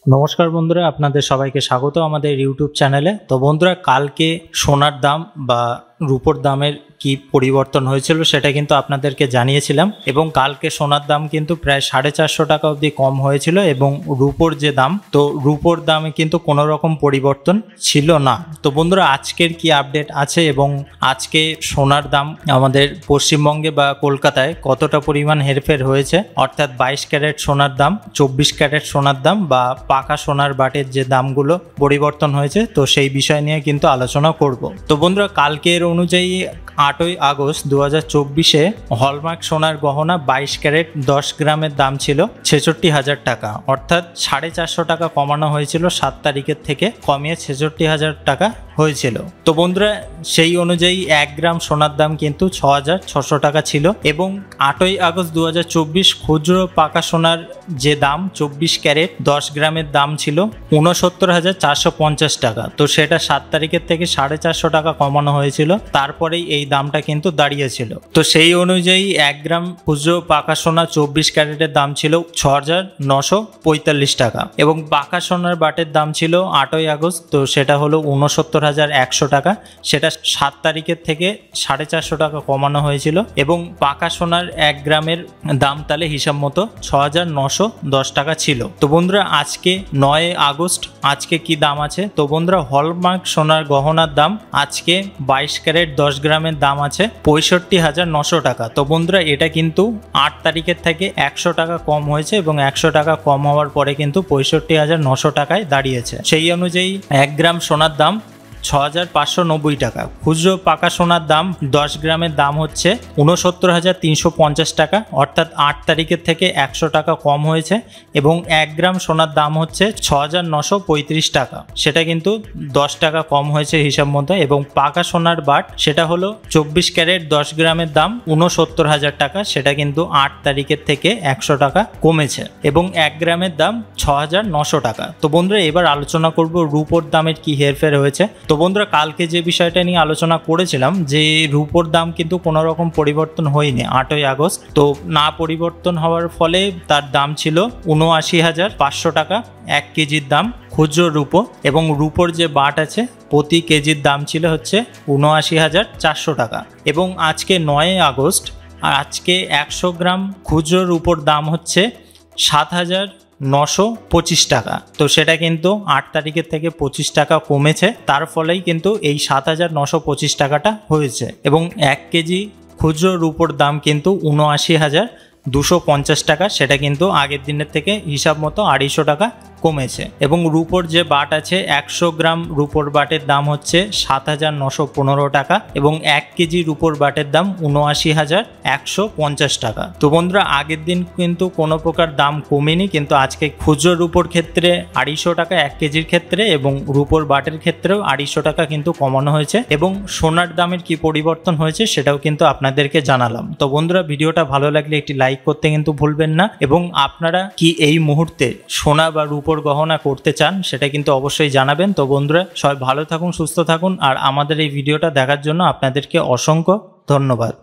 নমস্কার বন্ধুরা, আপনাদের সবাইকে স্বাগত আমাদের ইউটিউব চ্যানেলে। তো বন্ধুরা, কালকে সোনার দাম বা রূপোর দামের কি পরিবর্তন হয়েছিল সেটা কিন্তু আপনাদেরকে জানিয়েছিলাম, এবং কালকে সোনার দাম কিন্তু প্রায় 450 টাকা অবধি কম হয়েছিল, এবং রূপোর যে দাম, তো রূপোর দামে কিন্তু কোনো রকম পরিবর্তন ছিল না। তো বন্ধুরা, আজকের কি আপডেট আছে এবং আজকে সোনার দাম আমাদের পশ্চিমবঙ্গে বা কলকাতায় কতটা পরিমাণ হেরফের হয়েছে, অর্থাৎ 22 ক্যারেট সোনার দাম, 24 ক্যারেট সোনার দাম বা পাকা সোনার বাটের যে দামগুলো পরিবর্তন হয়েছে, তো সেই বিষয় নিয়ে কিন্তু আলোচনা করব। তো বন্ধুরা, কালকের অনুযায়ী 8ই আগস্ট 2024-এ হলমার্ক সোনার গহনা 22 ক্যারেট 10 গ্রামের দাম ছিল 66,000 টাকা, অর্থাৎ 450 টাকা কমানো হয়েছিল। 7 তারিখের থেকে কমিয়ে 66,000 টাকা হয়েছিল। তো বন্ধুরা, সেই অনুযায়ী 1 গ্রাম সোনার দাম কিন্তু 6,600 টাকা ছিল, এবং 8ই আগস্ট 2024 খুচরো পাকা সোনার যে দাম 24 ক্যারেট 10 গ্রামের দাম ছিল 69,450 টাকা। তো সেটা 7 তারিখের থেকে 450 টাকা কমানো হয়েছিল, তারপরেই এই দামটা কিন্তু দাঁড়িয়েছিল। তো সেই অনুযায়ী 1 গ্রাম খুচরো পাকা সোনা 24 ক্যারেটের দাম ছিল 6,945 টাকা, এবং পাকা সোনার বাটের দাম ছিল 8ই আগস্ট, তো সেটা হলো 69,100 টাকা। সেটা 7 তারিখের থেকে 450 টাকা কমানো হয়েছিল, এবং পাকা সোনার 1 গ্রামের দাম তাহলে হিসাব মতো 6,910 টাকা ছিল। তো বন্ধুরা, আজকে 9 আগস্ট আজকে কি দাম আছে? তো বন্ধুরা, হলমার্ক সোনার গহনার দাম আজকে 22 ক্যারেট 10 গ্রামের দাম আছে 65,900 টাকা। তো বন্ধুরা, এটা কিন্তু 8 তারিখের থেকে 100 টাকা কম হয়েছে, এবং 100 টাকা কম হওয়ার পরে কিন্তু 65,900 টাকায় দাঁড়িয়েছে। সেই অনুযায়ী 1 গ্রাম সোনার দাম 6,590 টাকা। খুচরো পাকা সোনার দাম 10 গ্রামের দাম হচ্ছে 69,350 টাকা, অর্থাৎ 8 তারিখের থেকে 100 টাকা কম হয়েছে, এবং 1 গ্রাম সোনার দাম হচ্ছে 6,935 টাকা। সেটা কিন্তু 10 টাকা কম হয়েছে হিসাব মতো। এবং পাকা সোনার বাট সেটা হলো 24 ক্যারেট 10 গ্রামের দাম 69,000 টাকা। সেটা কিন্তু 8 তারিখের থেকে 100 টাকা কমেছে, এবং 1 গ্রামের দাম 6,900 টাকা। তো বন্ধুরা, এবার আলোচনা করব রূপোর দামের কি হেরফের হয়েছে। তো বন্ধুরা, কালকে যে বিষয়টা নিয়ে আলোচনা করেছিলাম যে রূপোর দাম কিন্তু কোনো রকম পরিবর্তন হয়নি 8ই আগস্ট। তো না পরিবর্তন হওয়ার ফলে তার দাম ছিল 79,500 টাকা 1 কেজির দাম খুচরো রূপো, এবং রূপোর যে বাট আছে প্রতি কেজির দাম ছিল হচ্ছে 79,400 টাকা। এবং আজকে 9 আগস্ট আজকে 100 গ্রাম খুচরো রূপোর দাম হচ্ছে 7,925 টাকা। তো সেটা কিন্তু 8 তারিখের থেকে 25 টাকা কমেছে, তার ফলেই কিন্তু এই 7,925 টাকাটা হয়েছে। এবং 1 কেজি খুচরো রূপোর দাম কিন্তু 79,250 টাকা। সেটা কিন্তু আগের দিনের থেকে হিসাব মতো 250 টাকা কমেছে। এবং রূপোর যে বাট আছে 100 গ্রাম রূপোর বাটের দাম হচ্ছে 7,915 টাকা, এবং 1 কেজি রূপোর বাটের দাম 79,150 টাকা। তো বন্ধুরা, আগের দিন কিন্তু কোনো প্রকার দাম কমেনি, কিন্তু আজকে খুচরো রূপোর ক্ষেত্রে 250 টাকা 1 কেজির ক্ষেত্রে, এবং রূপোর বাটের ক্ষেত্রেও 250 টাকা কিন্তু কমানো হয়েছে। এবং সোনার দামের কি পরিবর্তন হয়েছে সেটাও কিন্তু আপনাদেরকে জানালাম। তো বন্ধুরা, ভিডিওটা ভালো লাগলে একটি লাইক করতে কিন্তু ভুলবেন না, এবং আপনারা কি এই মুহূর্তে সোনা বা রূপোর গহনা করতে চান সেটা কিন্তু অবশ্যই জানাবেন। তো বন্ধুরা, সবাই ভালো থাকুন, সুস্থ থাকুন, আর আমাদের এই ভিডিওটা দেখার জন্য আপনাদেরকে অসংখ্য ধন্যবাদ।